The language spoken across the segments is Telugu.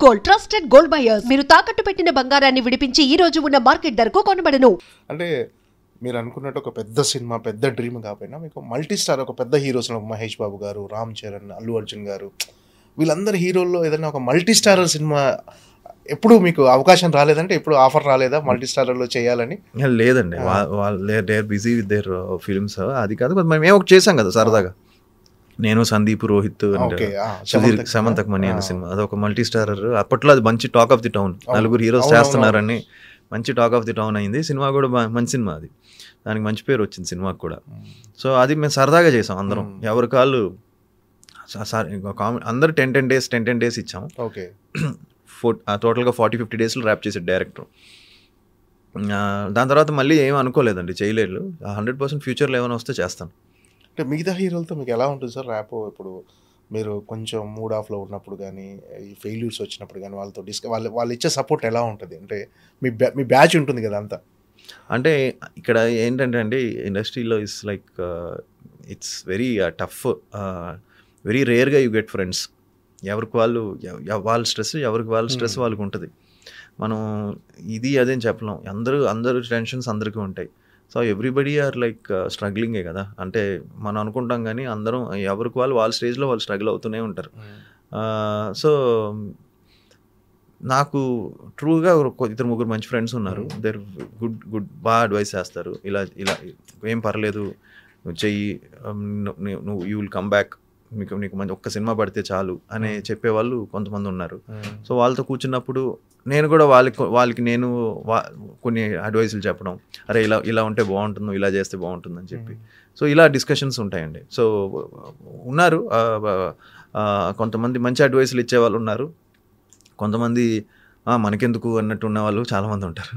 Gold trusted gold buyers. మీరు తాకట్టు పెట్టిన బంగారాన్ని విడిపించి ఈ రోజు ఉన్న మార్కెట్ ధరకు కొనబడను. అంటే మీరు అనుకున్నట్టు ఒక పెద్ద సినిమా, పెద్ద డ్రీమ్ కాకపోయినా మీకు మల్టీ స్టార్ ఒక పెద్ద హీరోస్ మహేష్ బాబు గారు, రామ్ చరణ్, అల్లు అర్జున్ గారు, వీళ్ళందరి హీరోల్లో ఏదైనా ఒక మల్టీ స్టారర్ సినిమా ఎప్పుడు మీకు అవకాశం రాలేదంటే, ఎప్పుడు ఆఫర్ రాలేదా మల్టీ స్టారర్లో చేయాలని? లేదండి, వాళ్ళు they are busy with their films. అది కాదు, మేము ఒకటి చేసాం కదా సరదాగా, నేను, సందీప్, రోహిత్ అండ్ సుధీర్, సమంతక్ మణి అనే సినిమా. అదొక మల్టీ స్టారర్. అప్పట్లో అది మంచి టాక్ ఆఫ్ ది టౌన్, నలుగురు హీరోస్ చేస్తున్నారని మంచి టాక్ ఆఫ్ ది టౌన్ అయింది. సినిమా కూడా మంచి సినిమా, అది దానికి మంచి పేరు వచ్చింది సినిమాకి కూడా. సో అది మేము సరదాగా చేసాం అందరం, ఎవరి కాళ్ళు అందరు 10 days ఇచ్చాం. ఓకే, టోటల్గా 40-50 daysలో ర్యాప్ చేసాడు డైరెక్టర్. దాని తర్వాత మళ్ళీ ఏం అనుకోలేదండి, చేయలేదు. 100% ఫ్యూచర్లో ఏమైనా వస్తే చేస్తాను. అంటే మిగతా హీరోలతో మీకు ఎలా ఉంటుంది సార్ ర్యాప్? ఇప్పుడు మీరు కొంచెం మూడ్ ఆఫ్లో ఉన్నప్పుడు కానీ, ఈ ఫెయిల్యూర్స్ వచ్చినప్పుడు కానీ వాళ్ళతో వాళ్ళు ఇచ్చే సపోర్ట్ ఎలా ఉంటుంది? అంటే మీ బ్యాచ్ ఉంటుంది కదా అంతా. అంటే ఇక్కడ ఏంటంటే అండి, ఇండస్ట్రీలో it's like it's very tough, very రేర్గా యూ గెట్ ఫ్రెండ్స్. ఎవరికి వాళ్ళు వాళ్ళ స్ట్రెస్, ఎవరికి వాళ్ళ స్ట్రెస్ వాళ్ళకి ఉంటుంది. మనం ఇది అదేం చెప్పలేం, అందరూ టెన్షన్స్ అందరికీ ఉంటాయి. సో ఎవ్రీబడి ఆర్ లైక్ స్ట్రగ్లింగే కదా. అంటే మనం అనుకుంటాం కానీ అందరం ఎవరికి వాళ్ళ స్టేజ్లో వాళ్ళు స్ట్రగుల్ అవుతూనే ఉంటారు. సో నాకు ట్రూగా 2-3 మంచి ఫ్రెండ్స్ ఉన్నారు. దేర్ గుడ్ బాగా అడ్వైస్ చేస్తారు. ఇలా ఏం పర్లేదు, నువ్వు చెయ్యి, నువ్వు యూ విల్ కమ్ బ్యాక్, నీకు మంచి ఒక్క సినిమా పడితే చాలు అని చెప్పేవాళ్ళు కొంతమంది ఉన్నారు. సో వాళ్ళతో కూర్చున్నప్పుడు నేను కూడా వాళ్ళకి నేను కొన్ని అడ్వైసులు చెప్పడం, అరే ఇలా ఉంటే బాగుంటుంది, ఇలా చేస్తే బాగుంటుంది అని చెప్పి. సో ఇలా డిస్కషన్స్ ఉంటాయండి. సో ఉన్నారు కొంతమంది మంచి అడ్వైసులు ఇచ్చేవాళ్ళు ఉన్నారు, కొంతమంది మనకెందుకు అన్నట్టు ఉన్న వాళ్ళు చాలామంది ఉంటారు.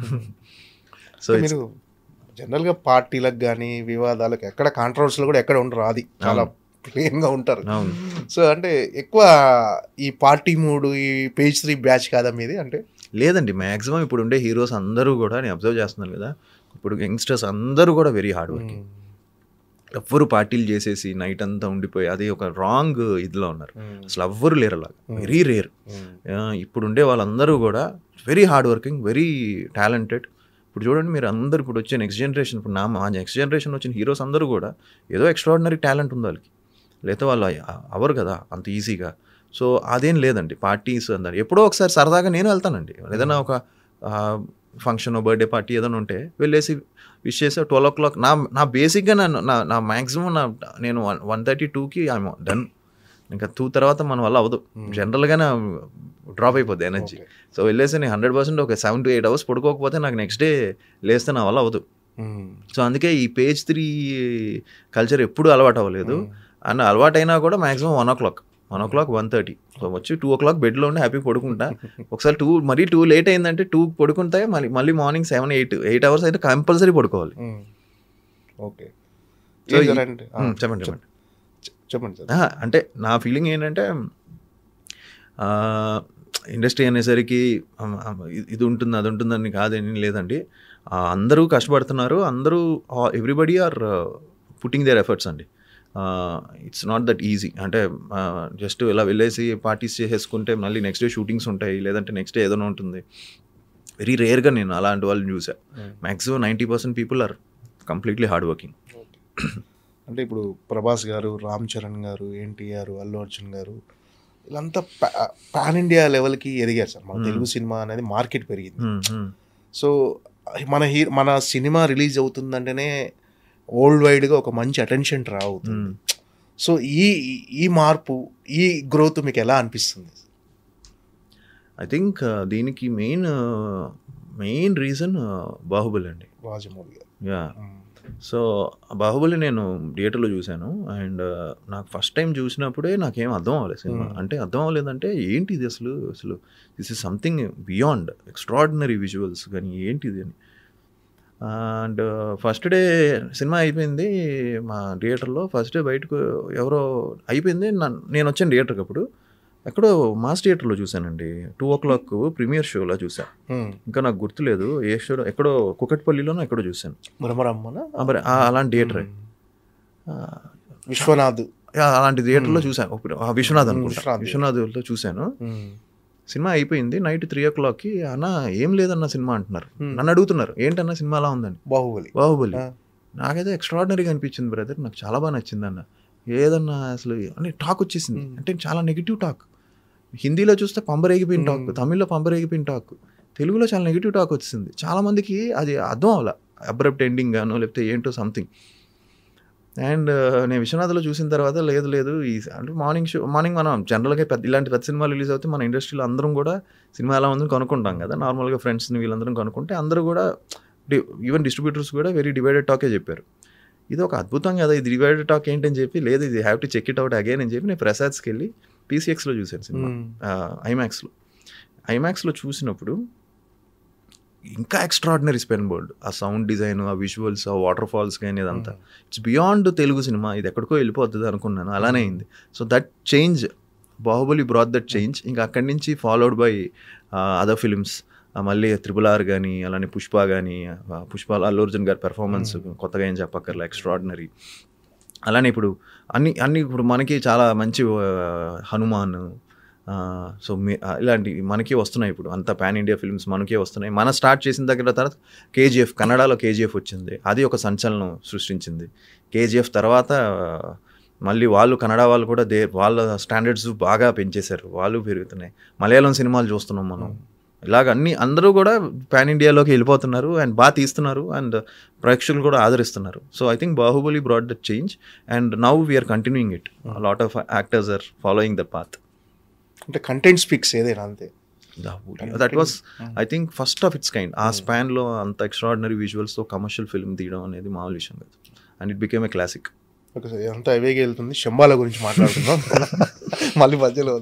సో మీరు జనరల్గా పార్టీలకు కానీ వివాదాలకు ఎక్కడ కాంట్రవర్సీలు కూడా ఎక్కడ ఉండరు, అది చాలా ప్లెయిన్గా ఉంటారు. సో అంటే ఎక్కువ ఈ పార్టీ మూడు, ఈ పేజ్ 3 బ్యాచ్ కాదా మీది? అంటే లేదండి, మ్యాక్సిమం ఇప్పుడు ఉండే హీరోస్ అందరూ కూడా, నేను అబ్జర్వ్ చేస్తున్నాను కదా, ఇప్పుడు యంగ్స్టర్స్ అందరూ కూడా వెరీ హార్డ్ వర్కింగ్. ఎవ్వరు పార్టీలు చేసేసి నైట్ అంతా ఉండిపోయి అది ఒక రాంగ్ ఇదిలో ఉన్నారు. అసలు ఎవ్వరు లేరు అలాగా, వెరీ రేర్. ఇప్పుడు ఉండే వాళ్ళందరూ కూడా very hard working, very talented. ఇప్పుడు చూడండి మీరు అందరూ, ఇప్పుడు వచ్చే నెక్స్ట్ జనరేషన్, ఇప్పుడు మా నెక్స్ట్ జనరేషన్ వచ్చిన హీరోస్ అందరూ కూడా ఏదో ఎక్స్ట్రాడినరీ టాలెంట్ ఉంది వాళ్ళకి, లేకపోతే వాళ్ళు అవరు కదా అంత ఈజీగా. సో అదేం లేదండి, పార్టీస్ అందరు ఎప్పుడో ఒకసారి సరదాగా నేను వెళ్తానండి. ఏదైనా ఒక ఫంక్షన్, బర్త్డే పార్టీ ఏదైనా ఉంటే వెళ్ళేసి విష్ చేసి 12 o'clock నా బేసిక్గా నా మ్యాక్సిమం నేను 1:32కి ఐఎమ్ డన్. ఇంకా 2 తర్వాత మన వల్ల అవ్వదు, జనరల్గానే డ్రాప్ అయిపోద్ది ఎనర్జీ. సో వెళ్ళేసి నేను 100% ఒక 7 to 8 hours పడుకోకపోతే నాకు నెక్స్ట్ డే లేస్తే నా వల్ల అవ్వదు. సో అందుకే ఈ పేజ్ 3 కల్చర్ ఎప్పుడు అలవాటు అవ్వలేదు. అండ్ అలవాటు అయినా కూడా మ్యాక్సిమం 1 o'clock, 1:30. సో వచ్చి 2 o'clock బెడ్లో ఉండి హ్యాపీ పడుకుంటా. ఒకసారి 2 లేట్ అయిందంటే 2 పడుకుంటే మళ్ళీ మార్నింగ్ 7-8 hours అయితే కంపల్సరీ పడుకోవాలి. ఓకే, చెప్పండి సార్. అంటే నా ఫీలింగ్ ఏంటంటే, ఇండస్ట్రీ అనేసరికి ఇది ఉంటుంది అది ఉంటుందని కాదని లేదండి. అందరూ కష్టపడుతున్నారు, అందరూ everybody are putting their efforts అండి. It's not that easy. అంటే జస్ట్ ఇలా వెళ్ళేసి పార్టీస్ చేసేసుకుంటే మళ్ళీ నెక్స్ట్ డే షూటింగ్స్ ఉంటాయి, లేదంటే నెక్స్ట్ డే ఏదైనా ఉంటుంది. వెరీ రేర్గా నేను అలాంటి వాళ్ళని చూసా. Maximum 90% people are completely hard working. అంటే ఇప్పుడు ప్రభాస్ గారు, రామ్ చరణ్ గారు, ఎన్టీఆర్, అల్లు అర్జున్ గారు, వీళ్ళంతా పాన్ ఇండియా లెవెల్కి ఎదిగారు సార్. మన తెలుగు సినిమా అనేది మార్కెట్ పెరిగింది. సో మన సినిమా రిలీజ్ అవుతుందంటేనే వరల్డ్ వైడ్గా ఒక మంచి అటెన్షన్ డ్రా అవుతుంది. సో ఈ మార్పు, ఈ గ్రోత్ మీకు ఎలా అనిపిస్తుంది? ఐ థింక్ దీనికి మెయిన్ రీజన్ బాహుబలి అండి, రాజమౌళి గారు. యా. సో బాహుబలి నేను థియేటర్లో చూశాను. అండ్ నాకు ఫస్ట్ టైం చూసినప్పుడే నాకేం అర్థం అవ్వలేదు సినిమా. అంటే అర్థం అవ్వలేదంటే ఏంటిది అసలు this is something beyond, extraordinary visuals కానీ ఏంటిది అని. అండ్ ఫస్ట్ డే సినిమా అయిపోయింది మా థియేటర్లో. ఫస్ట్ డే బయటకు ఎవరో అయిపోయింది, నేను వచ్చాను థియేటర్కి. అప్పుడు ఎక్కడో మాస్ థియేటర్లో చూశానండి, 2 o'clock ప్రీమియర్ షోలో చూసా. ఇంకా నాకు గుర్తులేదు ఏ షో, ఎక్కడో కుకట్పల్లిలోనో ఎక్కడో చూశాను, అలాంటి థియేటర్, విశ్వనాథ్, అలాంటి థియేటర్లో చూశాను. విశ్వనాథ్ అనుకుంటా, విశ్వనాథ్లో చూశాను. సినిమా అయిపోయింది నైట్ 3 o'clockకి, అన్న ఏం లేదన్న సినిమా అంటున్నారు. నన్ను అడుగుతున్నారు ఏంటన్నా సినిమా అలా ఉందని. బాహుబలి నాకైతే ఎక్స్ట్రాడినరీగా అనిపించింది బ్రదర్, నాకు చాలా బాగా నచ్చింది అన్న. ఏదన్నా అసలు అని టాక్ వచ్చేసింది, అంటే చాలా నెగిటివ్ టాక్. హిందీలో చూస్తే పంబరేగిపోయిన టాక్, తమిళ్లో పంబరేగిపోయిన టాక్, తెలుగులో చాలా నెగిటివ్ టాక్ వచ్చింది. చాలామందికి అది అర్థం అవ్వాల, అబ్రప్ట్ ఎండింగ్ గానో లేకపోతే ఏంటో సంథింగ్. అండ్ నేను విశ్వనాథ్లో చూసిన తర్వాత లేదు ఈ అంటే మార్నింగ్ మనం జనరల్గా ఇలాంటి పెద్ద సినిమాలు రిలీజ్ అవుతే మన ఇండస్ట్రీలో అందరం కూడా సినిమా ఎలా ఉందని కనుక్కుంటాం కదా, నార్మల్గా ఫ్రెండ్స్ని వీళ్ళందరం కనుక్కుంటే అందరూ కూడా ఈవెన్ డిస్ట్రిబ్యూటర్స్ కూడా వెరీ డివైడెడ్ టాకే చెప్పారు. ఇది ఒక అద్భుతం కదా, ఇది డివైడెడ్ టాక్ ఏంటని చెప్పి, లేదు ఇది have to check it out again అని చెప్పి నేను ప్రసాద్స్కి వెళ్ళి PCXలో చూశాను సినిమా, ఐమాక్స్లో చూసినప్పుడు ఇంకా ఎక్స్ట్రాడినరీ స్పెన్ బోల్డ్. ఆ సౌండ్ డిజైన్, ఆ విజువల్స్, ఆ వాటర్ ఫాల్స్ కానీ ఇదంతా ఇట్స్ బియాండ్ తెలుగు సినిమా, ఇది ఎక్కడికో వెళ్ళిపోతుంది అనుకున్నాను, అలానే అయింది. So that change, Baahubali brought that change. ఇంకా అక్కడి నుంచి ఫాలోడ్ బై అదర్ ఫిలిమ్స్, మళ్ళీ RRR కానీ, అలానే పుష్ప కానీ, పుష్ప అల్లు అర్జున్ గారి పెర్ఫార్మెన్స్ కొత్తగా ఏం చెప్పక్కర్లే, ఎక్స్ట్రాడినరీ. అలానే ఇప్పుడు అన్ని ఇప్పుడు మనకి చాలా మంచి హనుమాన్, సో ఇలాంటి మనకి వస్తున్నాయి ఇప్పుడు, అంతా పాన్ ఇండియా ఫిల్మ్స్ మనకే వస్తున్నాయి. మనం స్టార్ట్ చేసిన దగ్గర తర్వాత KGF, కన్నడలో KGF వచ్చింది, అది ఒక సంచలనం సృష్టించింది. KGF తర్వాత మళ్ళీ వాళ్ళు కన్నడ వాళ్ళు కూడా వాళ్ళ స్టాండర్డ్స్ బాగా పెంచేశారు, వాళ్ళు పెరుగుతున్నాయి. మలయాళం సినిమాలు చూస్తున్నాం మనం, ఇలాగ అందరూ కూడా పాన్ ఇండియాలోకి వెళ్ళిపోతున్నారు అండ్ బాగా తీస్తున్నారు అండ్ ప్రేక్షకులు కూడా ఆదరిస్తున్నారు. So I think Baahubali brought that change and now we are continuing it. Lot of actors are following that path. అంటే కంటెంట్ స్పీక్స్ ఏదైనా అంతే. That was I think first of its kind. ఆ స్పాన్లో అంత ఎక్స్ట్రాడినరీ విజువల్స్తో కమర్షియల్ ఫిల్మ్ తీయడం అనేది మామూలు విషయం కాదు, and it became a classic. Okay sir, అంతా అవేగా వెళ్తుంది. శంబాల గురించి మాట్లాడుతున్నాం మళ్ళీ మధ్యలో.